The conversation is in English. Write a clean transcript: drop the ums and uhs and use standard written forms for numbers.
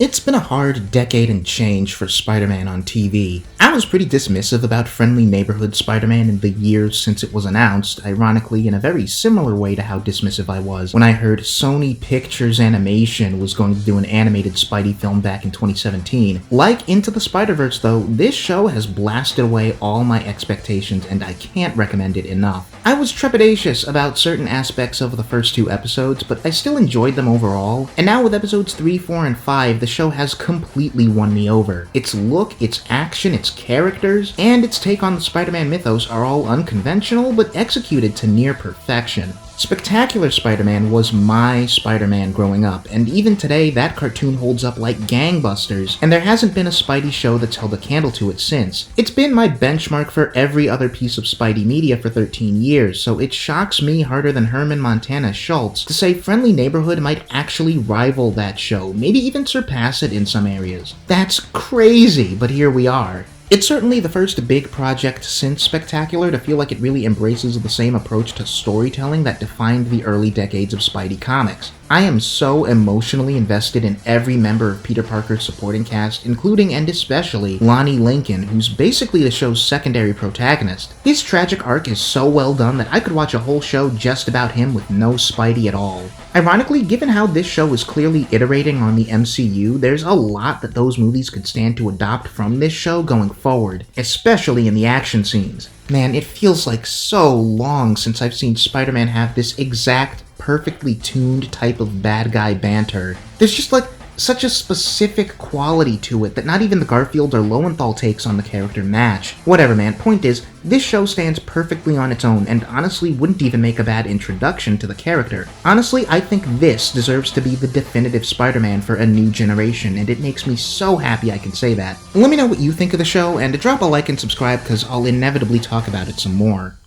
It's been a hard decade and change for Spider-Man on TV. I was pretty dismissive about Friendly Neighborhood Spider-Man in the years since it was announced, ironically in a very similar way to how dismissive I was when I heard Sony Pictures Animation was going to do an animated Spidey film back in 2017. Like Into the Spider-Verse though, this show has blasted away all my expectations and I can't recommend it enough. I was trepidatious about certain aspects of the first two episodes, but I still enjoyed them overall, and now with episodes 3, 4, and 5, the show has completely won me over. Its look, its action, its characters, and its take on the Spider-Man mythos are all unconventional, but executed to near perfection. Spectacular Spider-Man was my Spider-Man growing up, and even today that cartoon holds up like gangbusters, and there hasn't been a Spidey show that's held a candle to it since. It's been my benchmark for every other piece of Spidey media for 13 years, so it shocks me harder than Herman Montana Schultz to say Friendly Neighborhood might actually rival that show, maybe even surpass it in some areas. That's crazy, but here we are. It's certainly the first big project since Spectacular to feel like it really embraces the same approach to storytelling that defined the early decades of Spidey comics. I am so emotionally invested in every member of Peter Parker's supporting cast, including and especially Lonnie Lincoln, who's basically the show's secondary protagonist. His tragic arc is so well done that I could watch a whole show just about him with no Spidey at all. Ironically, given how this show is clearly iterating on the MCU, there's a lot that those movies could stand to adopt from this show going forward, especially in the action scenes. Man, it feels like so long since I've seen Spider-Man have this exact, perfectly tuned type of bad guy banter. There's just like such a specific quality to it that not even the Garfield or Lowenthal takes on the character match. Whatever man, point is, this show stands perfectly on its own and honestly wouldn't even make a bad introduction to the character. Honestly, I think this deserves to be the definitive Spider-Man for a new generation, and it makes me so happy I can say that. Let me know what you think of the show, and drop a like and subscribe because I'll inevitably talk about it some more.